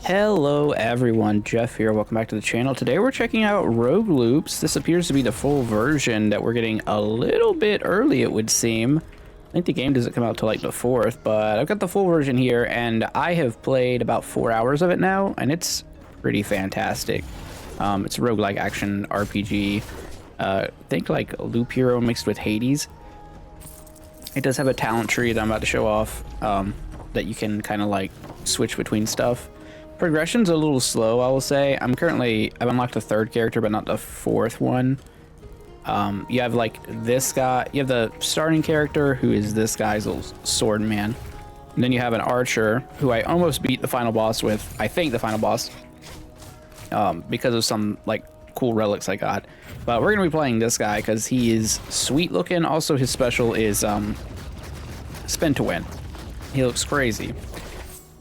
Hello everyone, Jeff here. Welcome back to the channel. Today we're checking out Rogue Loops. This appears to be the full version that we're getting a little bit early, it would seem. I think the game doesn't come out till like the 4th, but I've got the full version here and I have played about 4 hours of it now and it's pretty fantastic. It's a roguelike action RPG. Think like Loop Hero mixed with Hades. It does have a talent tree that I'm about to show off that you can kind of like switch between stuff. Progression's a little slow, I will say. I've unlocked the 3rd character, but not the 4th one. You have like this guy, you have the starting character who is this guy's little sword man. And then you have an archer who I almost beat the final boss with, I think the final boss, because of some like cool relics I got. But we're gonna be playing this guy because he is sweet looking. Also his special is spin to win. He looks crazy.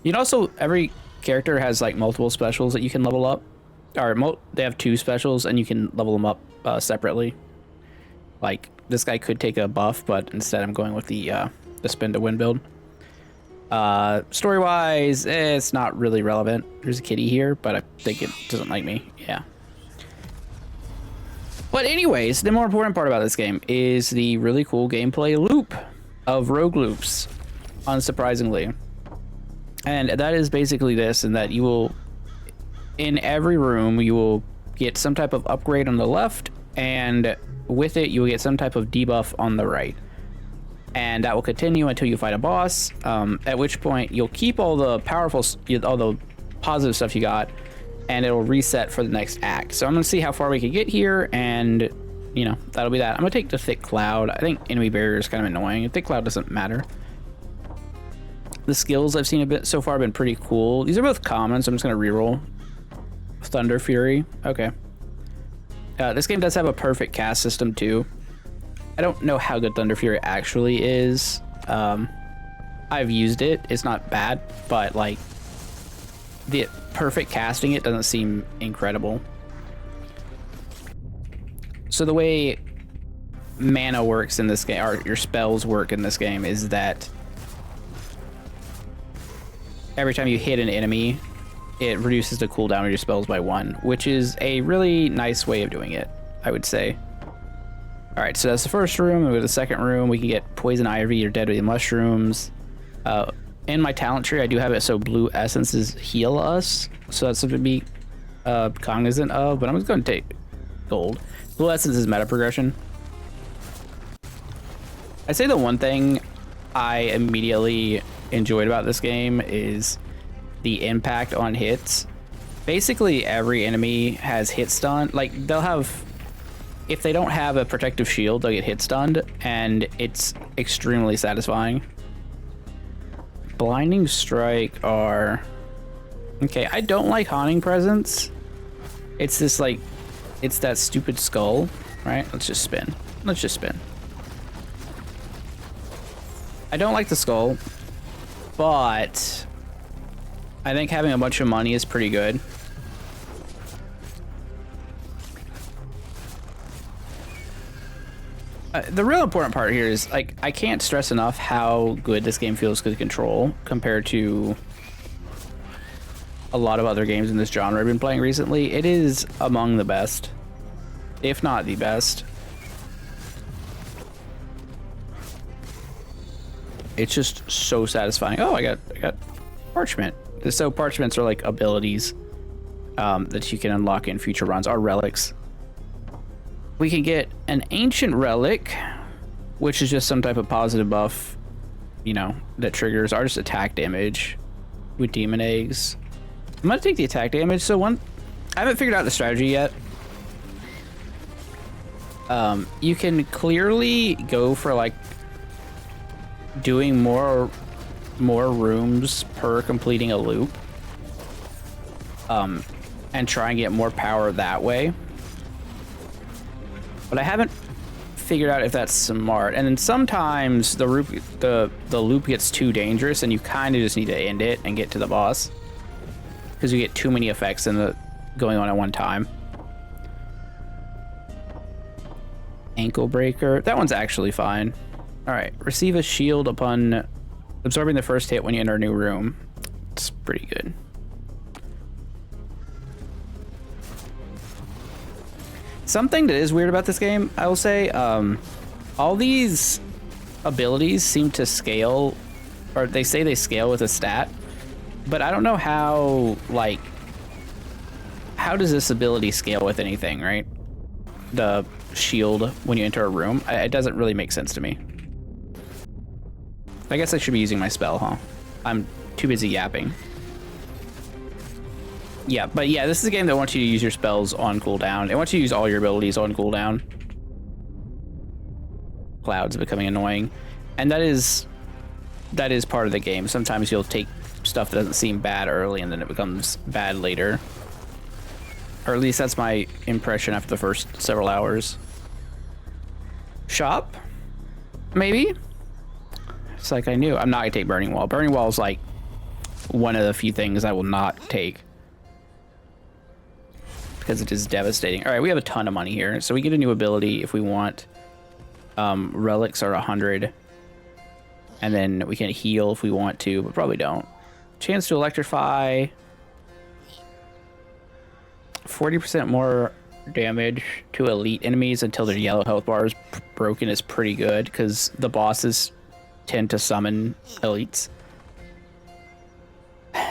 You can also, every character has like multiple specials that you can level up, or they have 2 specials and you can level them up separately. Like this guy could take a buff, but instead I'm going with the spin to win build. Story wise, it's not really relevant. There's a kitty here, but I think it doesn't like me. Yeah. But anyways, the more important part about this game is the really cool gameplay loop of Rogue Loops, unsurprisingly. And that is basically this, in that you will, in every room, you will get some type of upgrade on the left, and with it, you will get some type of debuff on the right. And that will continue until you fight a boss, at which point you'll keep all the all the positive stuff you got, and it'll reset for the next act. So I'm gonna see how far we can get here, and you know, that'll be that. I'm gonna take the thick cloud. I think enemy barrier is kind of annoying. A thick cloud doesn't matter. The skills I've seen a bit so far have been pretty cool. These are both common, so I'm just gonna reroll. Thunder Fury. Okay. This game does have a perfect cast system too. I don't know how good Thunder Fury actually is. I've used it. It's not bad, but like the perfect casting it doesn't seem incredible. So the way mana works in this game, or your spells work in this game, is that every time you hit an enemy, it reduces the cooldown of your spells by 1, which is a really nice way of doing it, I would say. All right, so that's the first room. We go to the second room. We can get poison ivy or deadly mushrooms. In my talent tree, I do have it so blue essences heal us, so that's something to be cognizant of. But I'm just going to take gold. Blue essence is meta progression. I'd say the one thing I immediately enjoyed about this game is the impact on hits. Basically every enemy has hit stun. Like they'll have, if they don't have a protective shield, they'll get hit stunned, and it's extremely satisfying. Blinding strike are okay. I don't like haunting presence. It's this like, it's that stupid skull, right? Let's just spin. Let's just spin. I don't like the skull, but I think having a bunch of money is pretty good. The real important part here is, like, I can't stress enough how good this game feels to control compared to a lot of other games in this genre I've been playing recently. It is among the best, if not the best. It's just so satisfying. Oh, I got parchment. So parchments are like abilities that you can unlock in future runs, or relics. We can get an ancient relic, which is just some type of positive buff, you know, that triggers our just attack damage with demon eggs. I'm gonna take the attack damage. So I haven't figured out the strategy yet. You can clearly go for like doing more rooms per completing a loop, and try and get more power that way. But I haven't figured out if that's smart. And then sometimes the loop gets too dangerous, and you kind of just need to end it and get to the boss, because you get too many effects going on at one time. Ankle breaker. That one's actually fine. All right, receive a shield upon absorbing the first hit when you enter a new room. It's pretty good. Something that is weird about this game, I will say, all these abilities seem to scale, or they say they scale with a stat, but I don't know how, like, how does this ability scale with anything, right? The shield when you enter a room, it doesn't really make sense to me. I guess I should be using my spell, huh? I'm too busy yapping. Yeah, but yeah, this is a game that wants you to use your spells on cooldown. It wants you to use all your abilities on cooldown. Clouds becoming annoying. And that is part of the game. Sometimes you'll take stuff that doesn't seem bad early and then it becomes bad later. Or at least that's my impression after the first several hours. Shop? Maybe? It's like I knew. I'm not gonna take Burning Wall. Burning Wall is like one of the few things I will not take. Because it is devastating. All right, we have a ton of money here. So we get a new ability if we want. Relics are 100. And then we can heal if we want to, but probably don't. Chance to electrify. 40% more damage to elite enemies until their yellow health bar is broken is pretty good because the bosses tend to summon elites.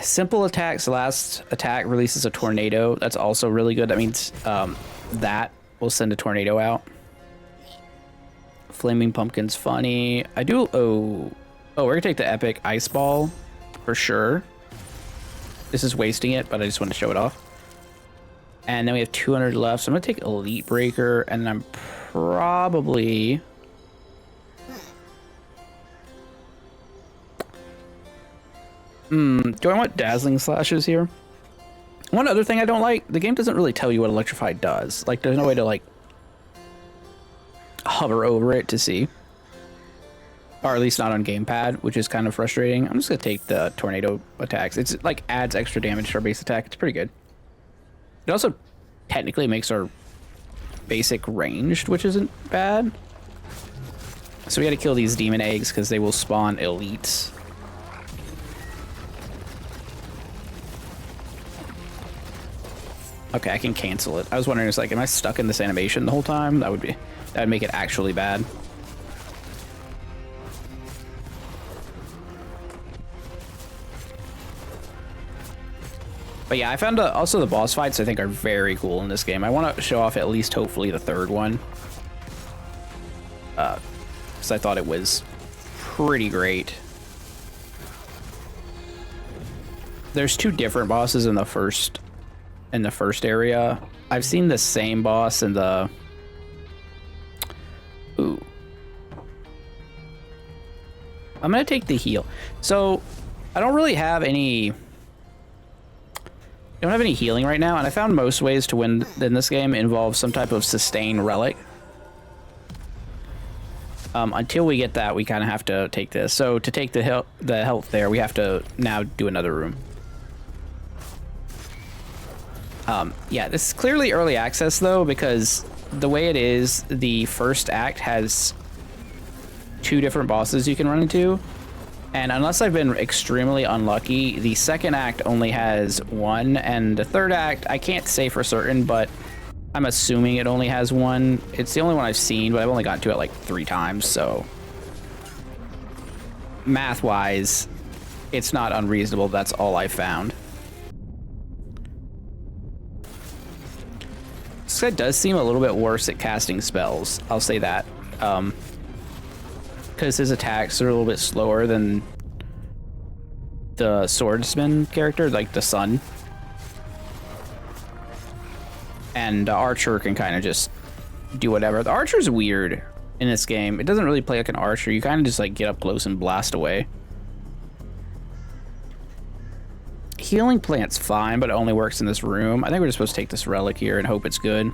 Simple attacks, last attack releases a tornado. That's also really good. That means that will send a tornado out. Flaming Pumpkin's funny. I do... Oh, we're going to take the epic ice ball for sure. This is wasting it, but I just want to show it off. And then we have 200 left. So I'm going to take Elite Breaker, and then I'm probably... do I want Dazzling Slashes here? One other thing I don't like, the game doesn't really tell you what Electrify does. Like, there's no way to, like, hover over it to see. Or at least not on gamepad, which is kind of frustrating. I'm just going to take the Tornado attacks. It's, like, adds extra damage to our base attack. It's pretty good. It also technically makes our basic ranged, which isn't bad. So we got to kill these demon eggs because they will spawn elites. Okay, I can cancel it. I was wondering, it's like, am I stuck in this animation the whole time? That would make it actually bad. But yeah, I found also the boss fights I think are very cool in this game. I want to show off at least hopefully the third one. Because I thought it was pretty great. There's two different bosses in the first area. I've seen the same boss in the... Ooh. I'm gonna take the heal. So, I don't really have any... I don't have any healing right now, and I found most ways to win in this game involve some type of sustain relic. Until we get that, we kind of have to take this. So, to take the health there, we have to now do another room. Yeah, this is clearly early access though, because the way it is, the first act has 2 different bosses you can run into, and unless I've been extremely unlucky, the second act only has 1, and the third act, I can't say for certain, but I'm assuming it only has 1. It's the only one I've seen, but I've only gotten to it like 3 times, so math-wise, it's not unreasonable. That's all I found. This guy does seem a little bit worse at casting spells. I'll say that. Because his attacks are a little bit slower than the swordsman character, like the sun. And the archer can kind of just do whatever. The archer's weird in this game. It doesn't really play like an archer. You kind of just like get up close and blast away. Healing plant's fine, but it only works in this room. I think we're just supposed to take this relic here and hope it's good.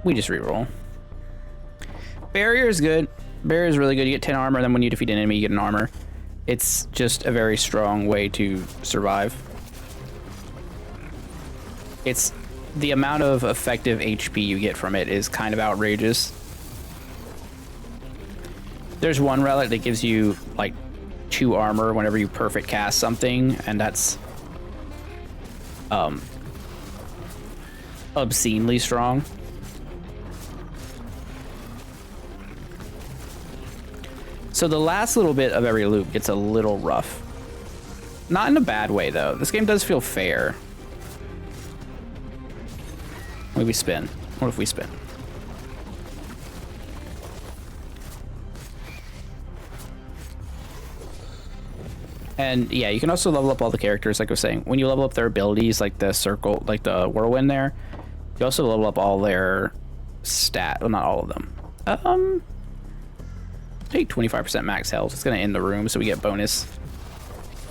We just reroll. Barrier is good. Barrier is really good. You get 10 armor, and then when you defeat an enemy, you get an armor. It's just a very strong way to survive. It's the amount of effective HP you get from it is kind of outrageous. There's one relic that gives you like 2 armor whenever you perfect cast something, and that's obscenely strong. So the last little bit of every loop gets a little rough. Not in a bad way, though. This game does feel fair. What if we spin? What if we spin? And yeah, you can also level up all the characters, like I was saying. When you level up their abilities, like the circle, like the whirlwind there, you also level up all their well, not all of them. Take 25% max health. It's gonna end the room, so we get bonus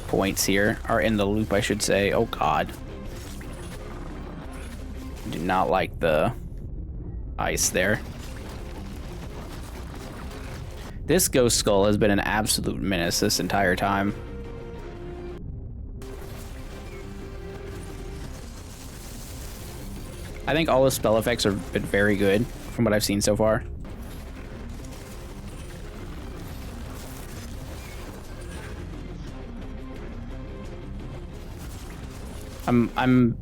points here. Or in the loop, I should say. Oh god. Do not like the ice there. This ghost skull has been an absolute menace this entire time. I think all the spell effects have been very good from what I've seen so far. I'm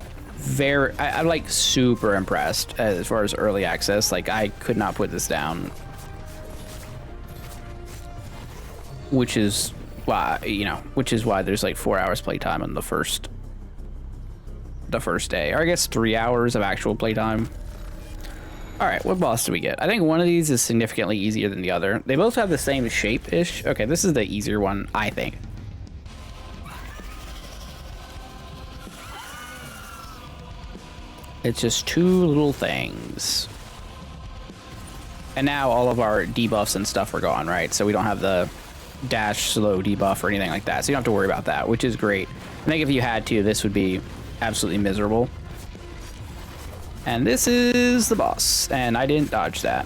like super impressed as far as early access. Like, I could not put this down, which is why, you know, which is why there's like 4 hours playtime on the first day, or I guess 3 hours of actual playtime. All right, what boss do we get? I think one of these is significantly easier than the other. They both have the same shape-ish. Okay, this is the easier one, I think. It's just 2 little things. And now all of our debuffs and stuff are gone, right? So we don't have the dash slow debuff or anything like that. So you don't have to worry about that, which is great. I think if you had to, this would be absolutely miserable. And this is the boss, and I didn't dodge that.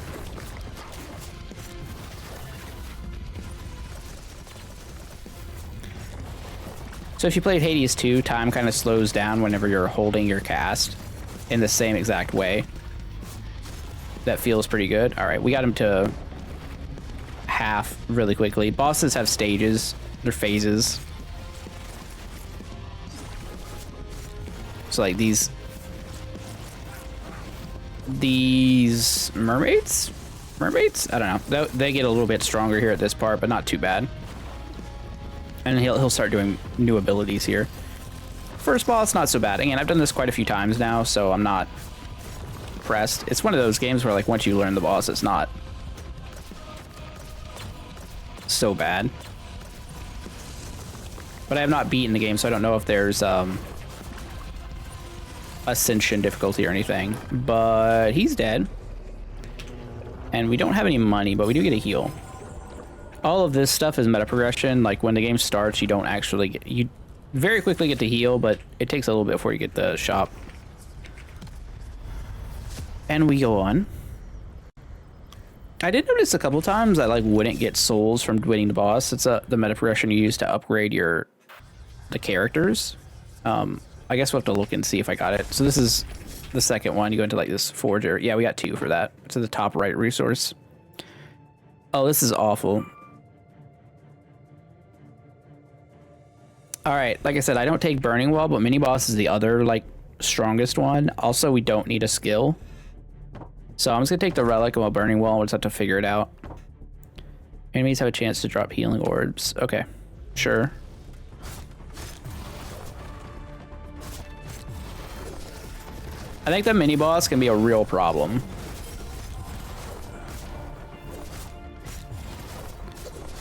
So if you played Hades 2, time kind of slows down whenever you're holding your cast in the same exact way. That feels pretty good. All right, we got him to half really quickly. Bosses have stages, they're phases. So like these mermaids? I don't know. They get a little bit stronger here at this part, but not too bad. And he'll start doing new abilities here. First boss, not so bad. Again, I've done this quite a few times now, so I'm not pressed. It's one of those games where, like, once you learn the boss, it's not so bad. But I have not beaten the game, so I don't know if there's ascension difficulty or anything. But he's dead. And we don't have any money, but we do get a heal. All of this stuff is meta progression. Like, when the game starts, you don't actually get... You very quickly get to heal, but it takes a little bit before you get the shop. And we go on. I did notice a couple times I like wouldn't get souls from winning the boss. It's the meta progression you use to upgrade the characters. I guess we'll have to look and see if I got it. So this is the second one. You go into like this forger. Yeah, we got 2 for that. To the top right resource. Oh, this is awful. All right, like I said, I don't take Burning Wall, but Mini Boss is the other, like, strongest one. Also, we don't need a skill. So I'm just gonna take the Relic and Burning Wall. We'll just have to figure it out. Enemies have a chance to drop healing orbs. Okay, sure. I think the Mini Boss can be a real problem.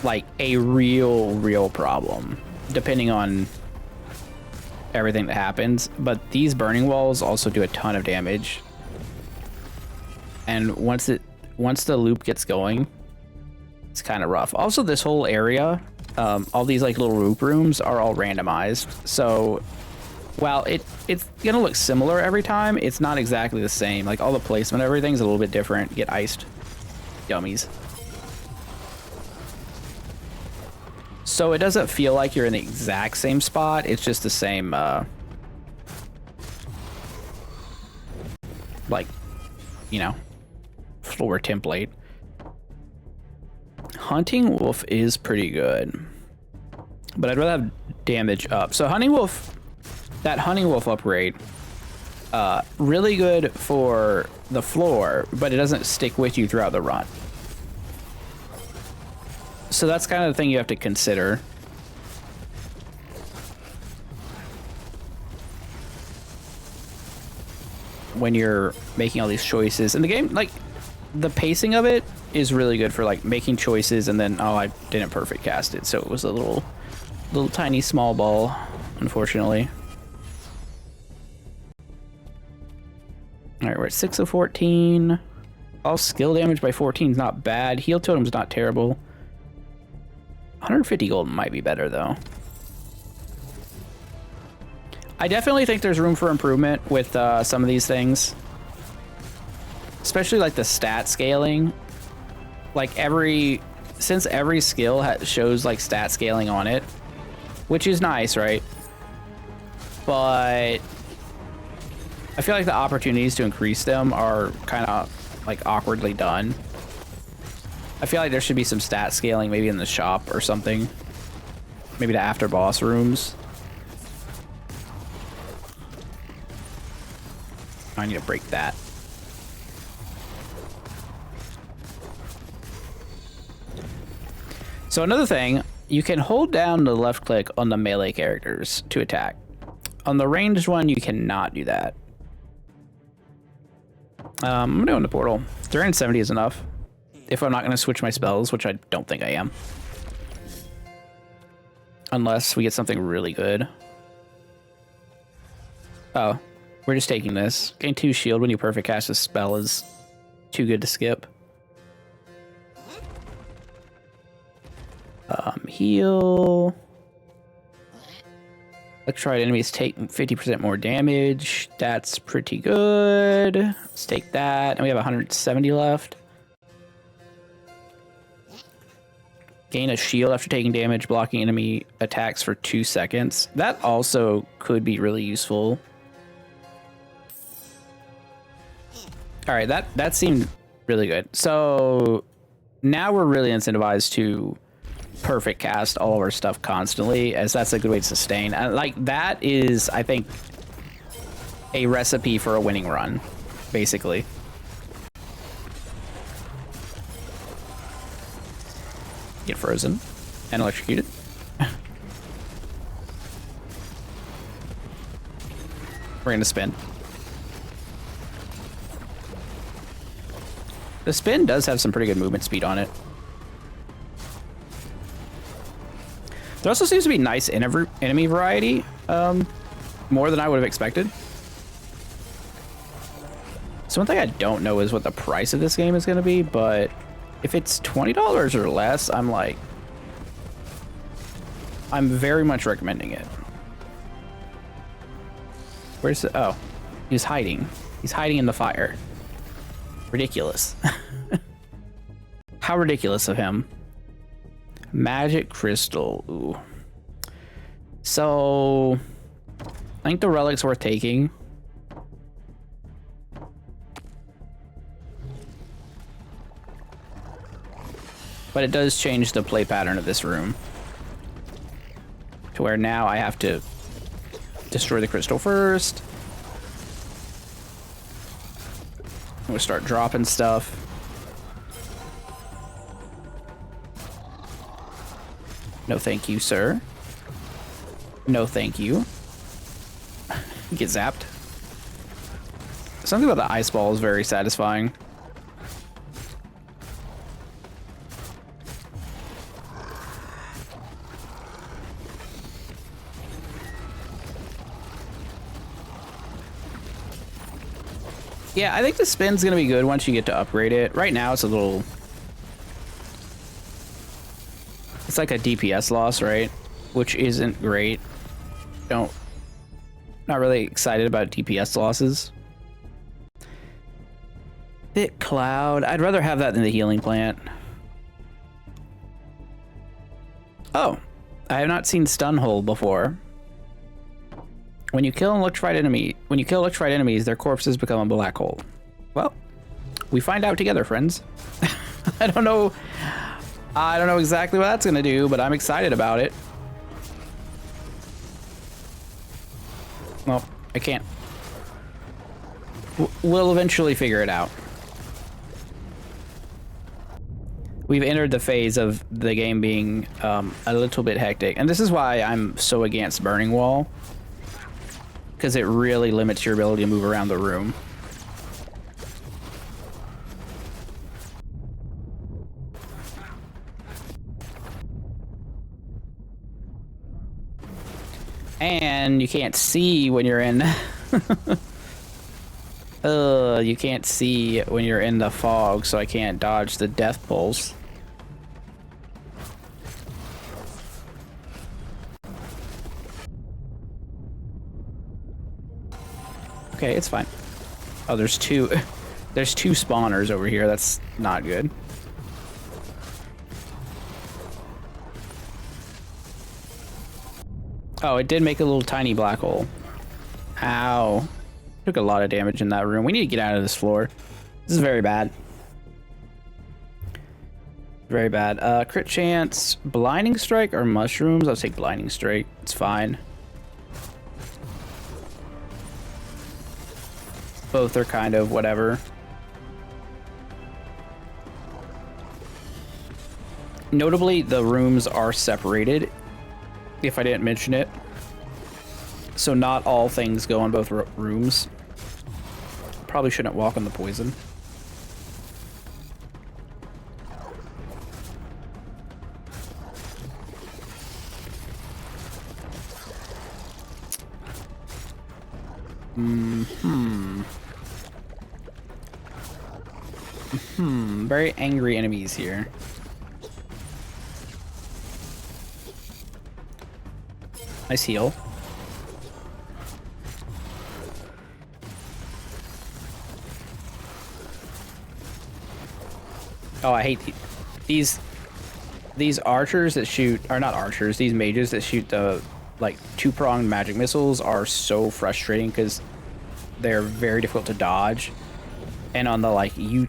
Like, a real problem. Depending on everything that happens, but these burning walls also do a ton of damage. And once the loop gets going, it's kind of rough. Also, this whole area, all these like little loop rooms are all randomized. So while it's gonna look similar every time, it's not exactly the same. Like all the placement, everything's a little bit different. Get iced, dummies. So it doesn't feel like you're in the exact same spot. It's just the same, like, you know, floor template. Hunting Wolf is pretty good. but I'd rather have damage up. So Hunting Wolf, that Hunting Wolf upgrade, really good for the floor, but it doesn't stick with you throughout the run. So that's kind of the thing you have to consider. When you're making all these choices. And the game, like, the pacing of it is really good for, like, making choices and then, oh, I didn't perfect cast it. So it was a little tiny small ball, unfortunately. All right, we're at 6 of 14. All skill damage by 14 is not bad. Heal totem's not terrible. 150 gold might be better, though. I definitely think there's room for improvement with some of these things. Especially, like, the stat scaling. Like, since every skill shows, like, stat scaling on it, which is nice, right? But I feel like the opportunities to increase them are kind of, like, awkwardly done. I feel like there should be some stat scaling maybe in the shop or something. Maybe the after boss rooms. I need to break that. So another thing, you can hold down the left click on the melee characters to attack. On the ranged one, you cannot do that. I'm doing the portal. 370 is enough. If I'm not going to switch my spells, which I don't think I am. Unless we get something really good. Oh, we're just taking this. Gain 2 shield when you perfect cast a spell is too good to skip. Heal. Electrified enemies take 50% more damage. That's pretty good. Let's take that. And we have 170 left. Gain a shield after taking damage, blocking enemy attacks for 2 seconds. That also could be really useful. All right, that seemed really good. So now we're really incentivized to perfect cast all of our stuff constantly, as that's a good way to sustain. And like, that is, I think, a recipe for a winning run, basically. Get frozen and electrocuted. We're gonna spin. The spin does have some pretty good movement speed on it. There also seems to be nice enemy variety, more than I would have expected. So one thing I don't know is what the price of this game is going to be, but if it's $20 or less, I'm very much recommending it. Where's the, oh, he's hiding. He's hiding in the fire. Ridiculous. How ridiculous of him. Magic crystal. Ooh. So I think the relic's worth taking. But it does change the play pattern of this room. To where now I have to destroy the crystal first. We'll start dropping stuff. No thank you, sir. No thank you. Get zapped. Something about the ice ball is very satisfying. Yeah, I think the spin's gonna be good once you get to upgrade it. Right now it's a little... It's like a DPS loss, right? Which isn't great. Not really excited about DPS losses. Hit cloud. I'd rather have that than the healing plant. Oh, I have not seen stun hole before. When you kill electrified enemies, their corpses become a black hole. Well, we find out together, friends. I don't know exactly what that's gonna do, but I'm excited about it. Well, I can't. We'll eventually figure it out. We've entered the phase of the game being a little bit hectic. And this is why I'm so against Burning Wall. Because it really limits your ability to move around the room. And you can't see when you're in... you can't see when you're in the fog, so I can't dodge the death pulse. Okay, it's fine. Oh, there's two spawners over here. That's not good. Oh, it did make a little tiny black hole. Ow. Took a lot of damage in that room. We need to get out of this floor. This is very bad. Very bad. Crit chance, blinding strike, or mushrooms? I'll take blinding strike. It's fine. Both are kind of whatever. Notably, the rooms are separated, if I didn't mention it. So not all things go in both rooms. Probably shouldn't walk on the poison. Very angry enemies here. Nice heal. Oh, I hate these archers that shoot, or not archers, these mages that shoot the like two-pronged magic missiles are so frustrating because they're very difficult to dodge. And on the like you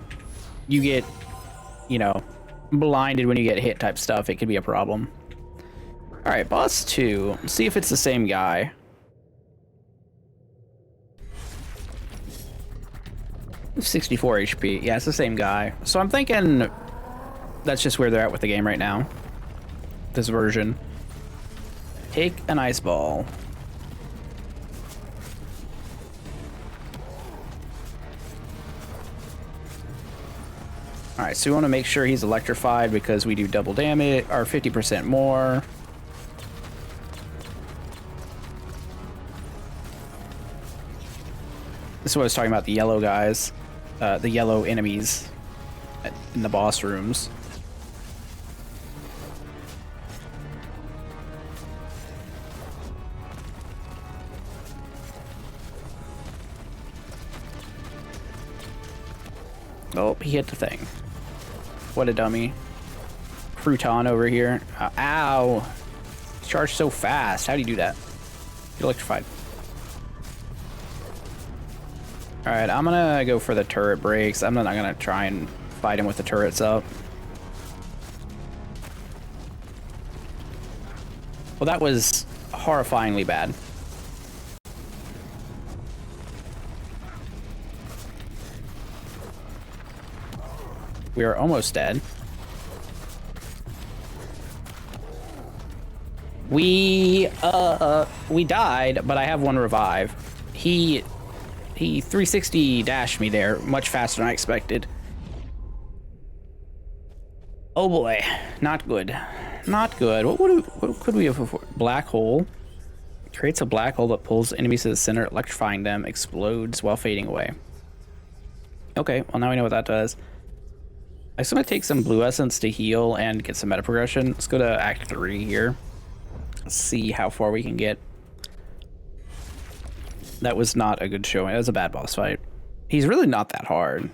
get, you know, blinded when you get hit type stuff, it can be a problem. All right, boss 2. Let's see if it's the same guy. $64 HP. Yeah, it's the same guy. So I'm thinking that's just where they're at with the game right now. This version. Take an ice ball. Alright, so we want to make sure he's electrified because we do double damage, or 50% more. This is what I was talking about, the yellow guys. The yellow enemies in the boss rooms. Oh, he hit the thing. What a dummy. Crouton over here. Ow! Charged so fast. How do you do that? You're electrified. Alright, I'm gonna go for the turret breaks. I'm not gonna try and fight him with the turrets up. Well, that was horrifyingly bad. We are almost dead. We died, but I have one revive. He 360 dashed me there much faster than I expected. Oh boy, not good. Not good. What could we have before? Black hole. Creates a black hole that pulls enemies to the center, electrifying them, explodes while fading away. Okay, well now we know what that does. I'm just gonna take some blue essence to heal and get some meta progression. Let's go to Act 3 here. Let's see how far we can get. That was not a good showing. That was a bad boss fight. He's really not that hard.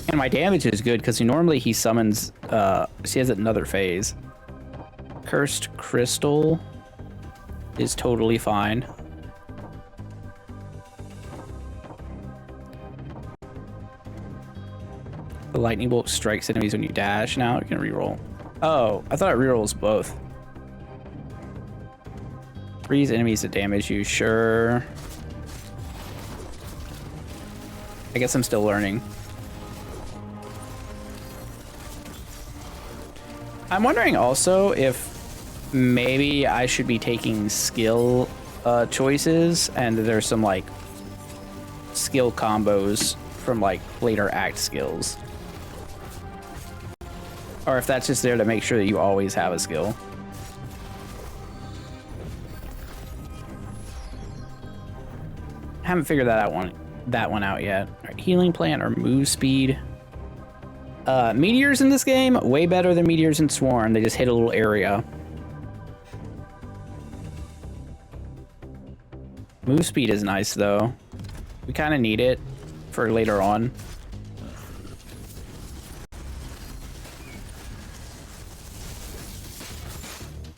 And my damage is good because normally he summons, he has another phase. Cursed Crystal is totally fine. The lightning bolt strikes enemies when you dash. Now you can reroll. Oh, I thought it rerolls both. Freeze enemies that damage you, sure. I guess I'm still learning. I'm wondering also if maybe I should be taking skill choices, and there's some like skill combos from like later act skills. Or if that's just there to make sure that you always have a skill. Haven't figured that one out yet. Right, healing plant or move speed. Meteors in this game, way better than meteors in Swarm. They just hit a little area. Move speed is nice though. We kind of need it for later on.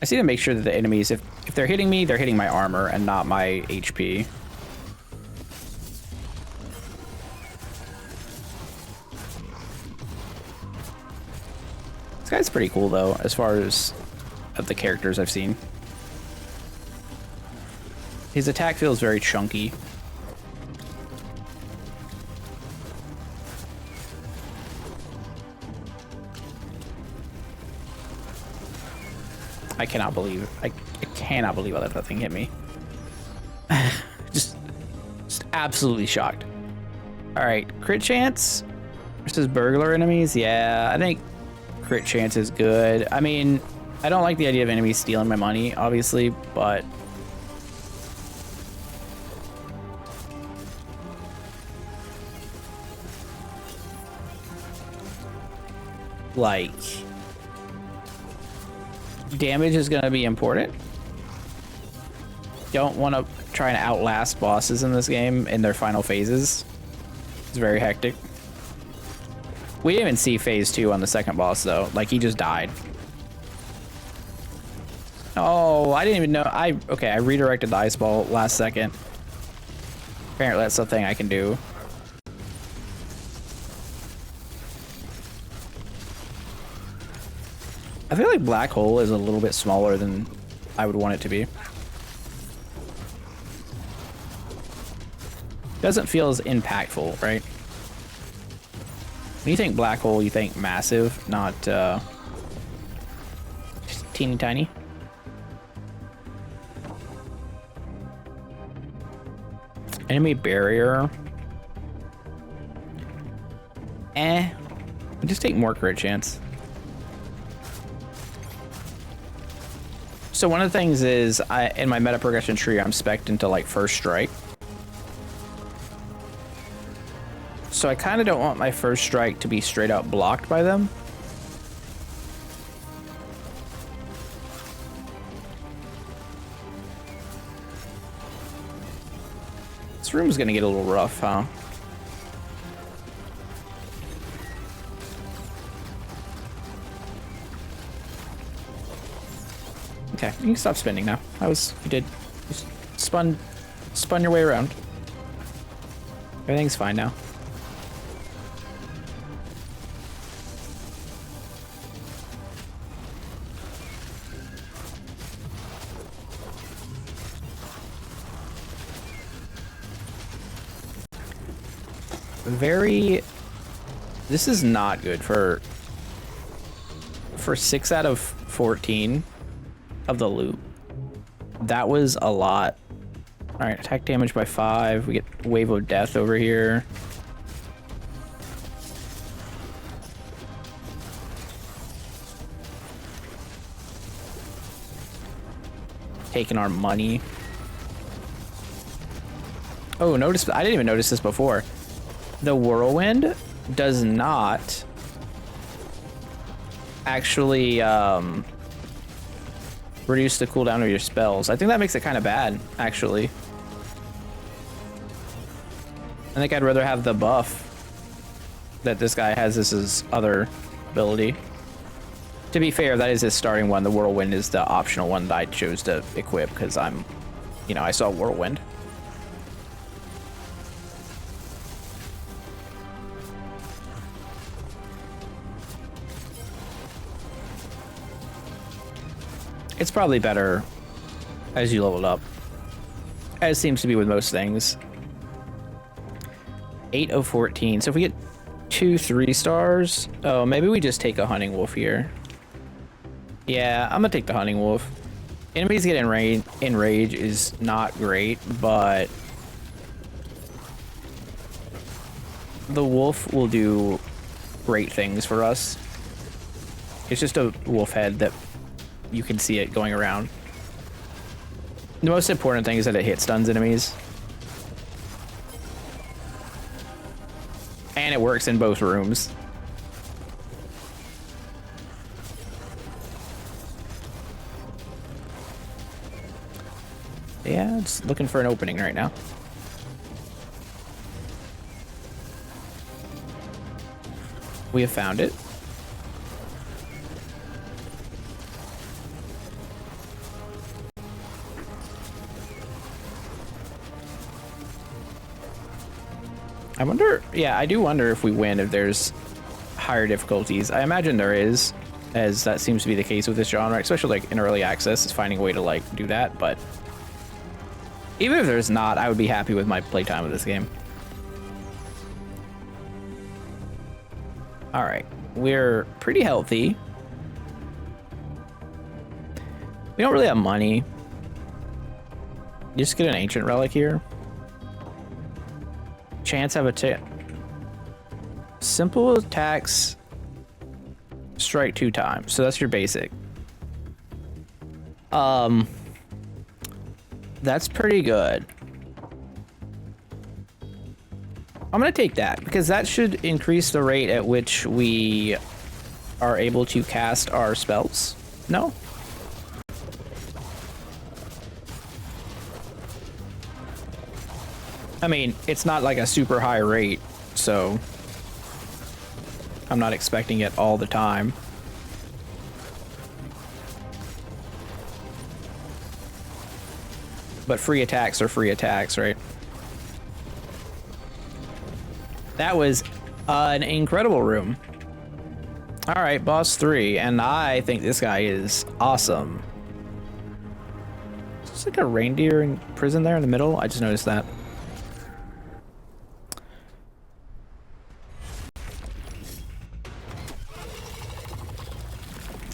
I see to make sure that the enemies, if they're hitting me, they're hitting my armor and not my HP. This guy's pretty cool though, as far as of the characters I've seen. His attack feels very chunky. I cannot believe I cannot believe I let that thing hit me. just absolutely shocked. All right, crit chance versus burglar enemies. Yeah, I think crit chance is good. I mean, I don't like the idea of enemies stealing my money, obviously, but like damage is going to be important. Don't want to try and outlast bosses in this game in their final phases. It's very hectic. We didn't even see phase 2 on the second boss though. Like, he just died. Oh, I didn't even know. Okay, I redirected the ice ball last second. Apparently that's something I can do. I feel like black hole is a little bit smaller than I would want it to be. Doesn't feel as impactful, right? When you think black hole, you think massive, not just teeny tiny. Enemy barrier. Just take more crit chance. So one of the things is, in my meta progression tree, I'm spec'd into like first strike. So I kind of don't want my first strike to be straight up blocked by them. This room's gonna get a little rough, huh? Okay, you can stop spinning now. You did. You spun your way around. Everything's fine now. This is not good for 6 out of 14 of the loop. That was a lot. All right, attack damage by 5. We get wave of death over here. Taking our money. Oh, notice, I didn't even notice this before. The whirlwind does not actually reduce the cooldown of your spells. I think that makes it kind of bad, actually. I think I'd rather have the buff that this guy has as his other ability. To be fair, that is his starting one. The whirlwind is the optional one that I chose to equip because I'm, you know, I saw whirlwind. It's probably better as you leveled up. As seems to be with most things. 8 of 14. So if we get 2 3-stars, oh, maybe we just take a hunting wolf here. Yeah, I'm gonna take the hunting wolf. Enemies get enrage is not great, but the wolf will do great things for us. It's just a wolf head that you can see it going around. The most important thing is that it hit stuns enemies. And it works in both rooms. Yeah, it's looking for an opening right now. We have found it. I wonder, yeah, I do wonder if we win if there's higher difficulties. I imagine there is, as that seems to be the case with this genre, especially like in early access, is finding a way to like do that, but even if there's not, I would be happy with my playtime of this game. All right, we're pretty healthy. We don't really have money. Just get an ancient relic here. Chance have a simple attacks strike 2 times, so that's your basic. That's pretty good. I'm gonna take that because that should increase the rate at which we are able to cast our spells. No? I mean, it's not like a super high rate, so I'm not expecting it all the time. But free attacks are free attacks, right? That was an incredible room. All right, boss 3, and I think this guy is awesome. Is this like a reindeer in prison there in the middle? I just noticed that.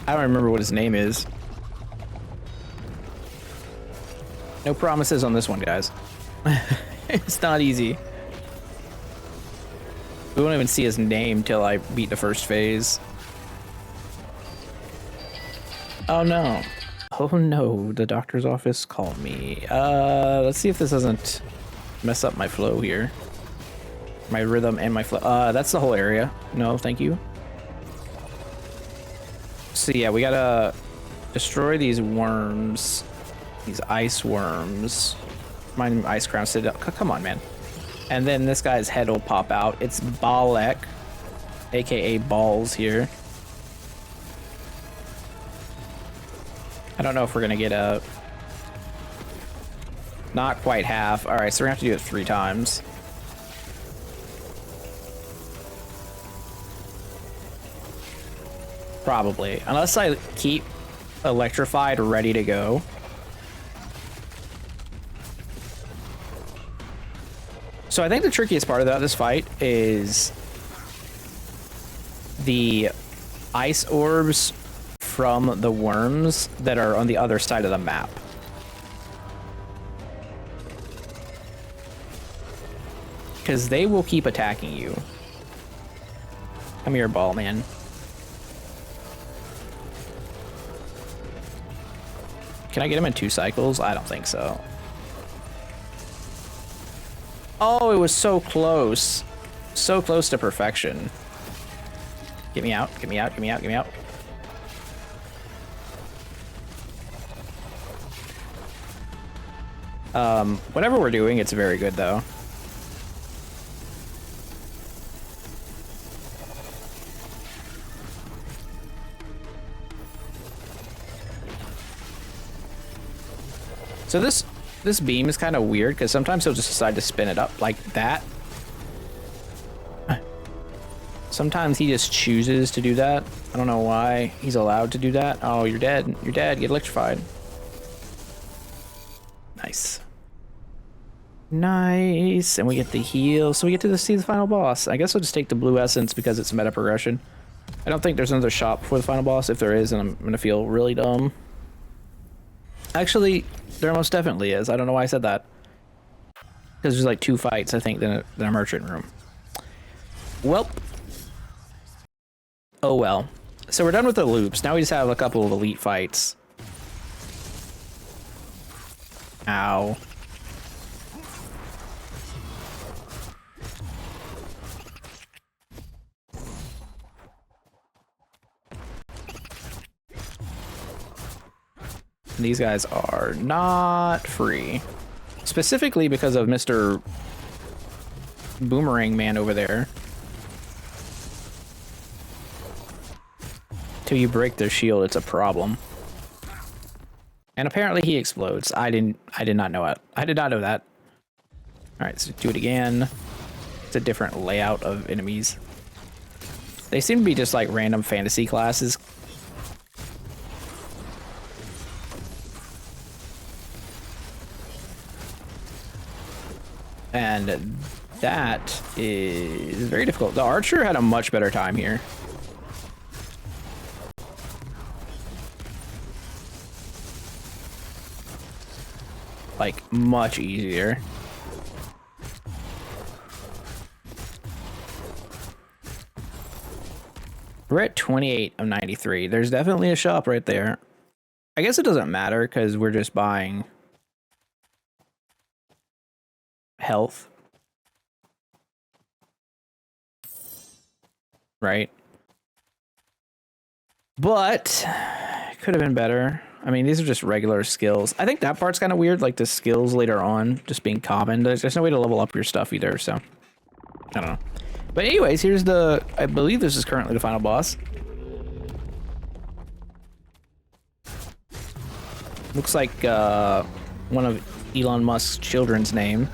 I don't remember what his name is. No promises on this one, guys. It's not easy. We won't even see his name till I beat the first phase. Oh no. Oh no, the doctor's office called me. Let's see if this doesn't mess up my flow here. My rhythm and my flow. That's the whole area. No, thank you. So yeah, we gotta destroy these worms. These ice worms. My ice crown sit up. Come on, man. And then this guy's head will pop out. It's Balek, aka Balls here. I don't know if we're gonna get a... Not quite half. Alright, so we're gonna have to do it 3 times. Probably. Unless I keep electrified ready to go. So I think the trickiest part about this fight is the ice orbs from the worms that are on the other side of the map. Because they will keep attacking you. Come here, ball man. Can I get him in 2 cycles? I don't think so. Oh, it was so close. So close to perfection. Get me out, get me out, get me out, get me out. Whatever we're doing, it's very good though. So this beam is kind of weird because sometimes he'll just decide to spin it up like that. Sometimes he just chooses to do that. I don't know why he's allowed to do that. Oh, you're dead. You're dead. Get electrified. Nice. Nice. And we get the heal, so we get to see the final boss. I guess I'll just take the blue essence because it's meta progression. I don't think there's another shop before the final boss. If there is, then I'm gonna feel really dumb. Actually, there most definitely is. I don't know why I said that. Because there's like 2 fights, I think, than a merchant room. Well. Oh well. So we're done with the loops. Now we just have a couple of elite fights. Ow. These guys are not free. Specifically because of Mr. Boomerang Man over there. Till you break their shield, it's a problem. And apparently he explodes. I did not know it. I did not know that. Alright, so do it again. It's a different layout of enemies. They seem to be just like random fantasy classes. And that is very difficult. The archer had a much better time here. Like, much easier. We're at 28 of 93. There's definitely a shop right there. I guess it doesn't matter because we're just buying health. Right? But it could have been better. I mean, these are just regular skills. I think that part's kind of weird, like the skills later on just being common. There's no way to level up your stuff either, so I don't know. But anyways, here's the, I believe this is currently the final boss. Looks like one of Elon Musk's children's name.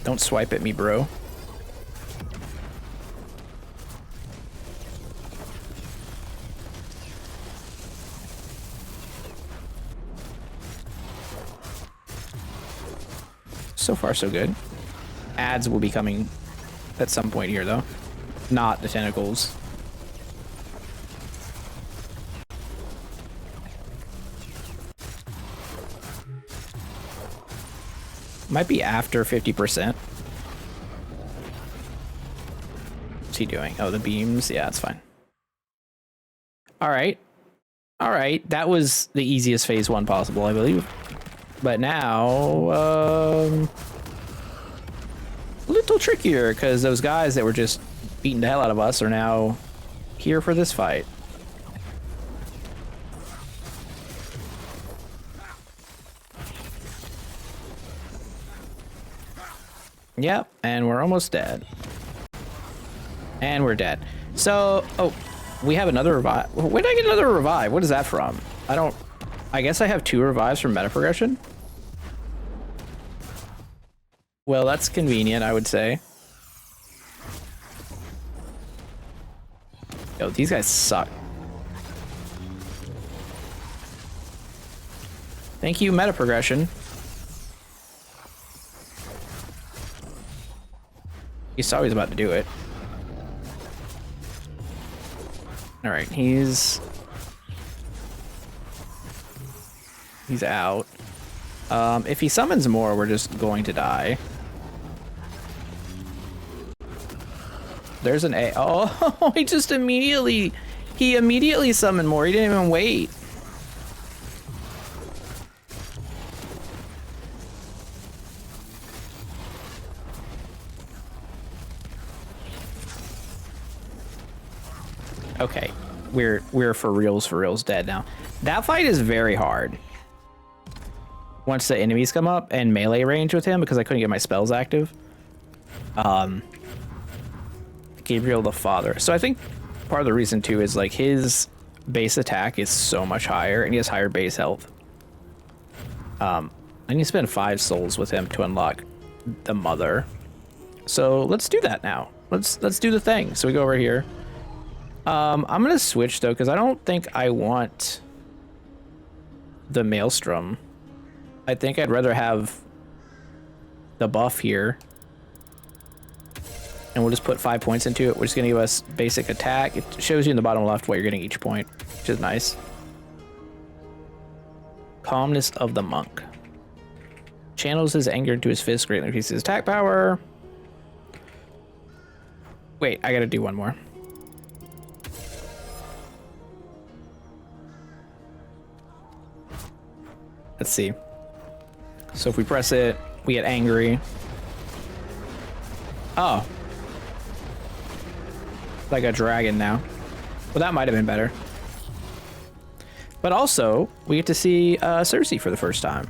Don't swipe at me, bro. So far, so good. Ads will be coming at some point here, though. Not the tentacles. Might be after 50%. What's he doing? Oh, the beams? Yeah, that's fine. Alright. Alright, that was the easiest phase 1 possible, I believe. But now, a little trickier, because those guys that were just beating the hell out of us are now here for this fight. Yep, and we're almost dead. And we're dead. So, oh, we have another revive. Where did I get another revive? What is that from? I guess I have 2 revives from meta progression. Well, that's convenient, I would say. Yo, these guys suck. Thank you, meta progression. He saw he was about to do it. Alright, he's out. If he summons more, we're just going to die. There's an A. Oh, he immediately summoned more. He didn't even wait. Okay, we're for reals dead now. That fight is very hard. Once the enemies come up and melee range with him, because I couldn't get my spells active. Gabriel the Father. So I think part of the reason too is like his base attack is so much higher and he has higher base health. I need to spend 5 souls with him to unlock the mother. So let's do that now. Let's do the thing. So we go over here. I'm gonna switch though, because I don't think I want the Maelstrom. I think I'd rather have the buff here. And we'll just put 5 points into it, which is going to give us basic attack. It shows you in the bottom left what you're getting each point, which is nice. Calmness of the Monk. Channels his anger into his fist, greatly increases his attack power. Wait, I gotta do one more. Let's see. So if we press it, we get angry. Oh. Like a dragon now. Well, that might have been better. But also, we get to see Cersei for the first time.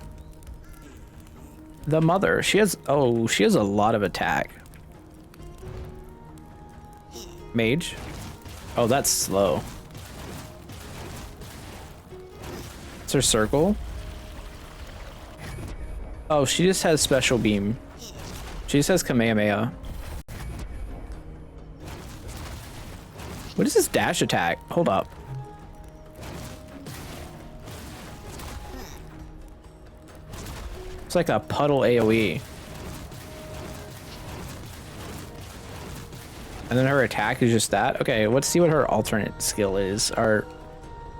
The mother. She has a lot of attack. Mage. Oh, that's slow. It's her circle. Oh, she just has special beam. She just has Kamehameha. What is this dash attack? Hold up. It's like a puddle AoE. And then her attack is just that. Okay, let's see what her alternate skill is. Or,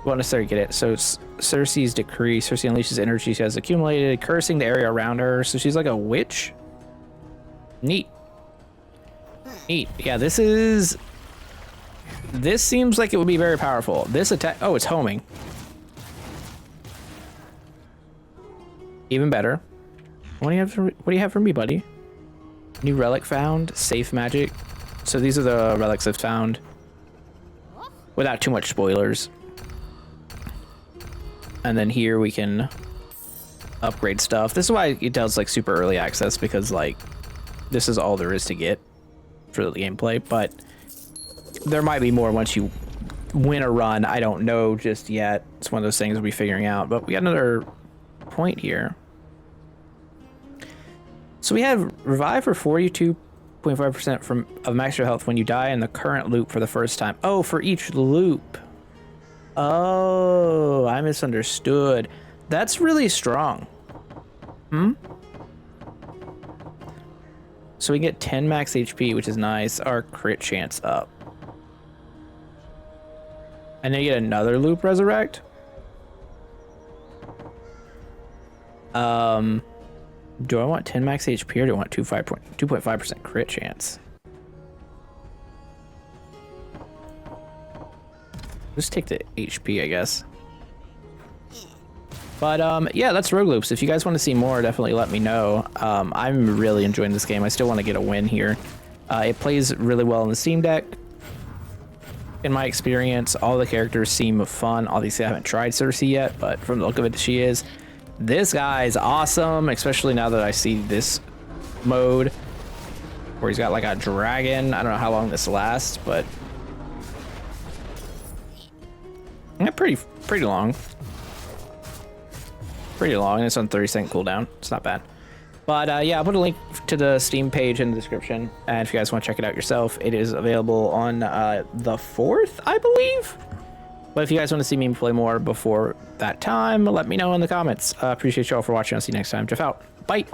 won't necessarily get it. So it's Cersei's Decree. Cersei unleashes energy she has accumulated, cursing the area around her. So she's like a witch. Neat. Neat. Yeah, this seems like it would be very powerful. This attack. Oh, it's homing. Even better. What do you have for me, buddy? New relic found. Safe magic. So these are the relics I've found. Without too much spoilers. And then here we can upgrade stuff. This is why it does like super early access, because like this is all there is to get for the gameplay, but there might be more once you win a run. I don't know just yet. It's one of those things we'll be figuring out, but we got another point here. So we have revive for 42.5% of max your health when you die in the current loop for the first time. Oh, for each loop. Oh, I misunderstood. That's really strong. So we get 10 max HP, which is nice. Our crit chance up. And then you get another loop resurrect. Do I want 10 max HP or do I want 2.5% crit chance? Just take the HP, I guess. But yeah, that's Rogue Loops. If you guys want to see more, definitely let me know. I'm really enjoying this game. I still want to get a win here. It plays really well on the Steam Deck. In my experience, all the characters seem fun. Obviously, I haven't tried Cersei yet, but from the look of it, she is. This guy is awesome, especially now that I see this mode where he's got like a dragon. I don't know how long this lasts, but yeah, pretty long. Pretty long, and it's on 30-second cooldown. It's not bad. But yeah, I'll put a link to the Steam page in the description, and if you guys want to check it out yourself, it is available on the 4th, I believe. But if you guys want to see me play more before that time, let me know in the comments. Appreciate y'all for watching. I'll see you next time. Jeff out. Bye.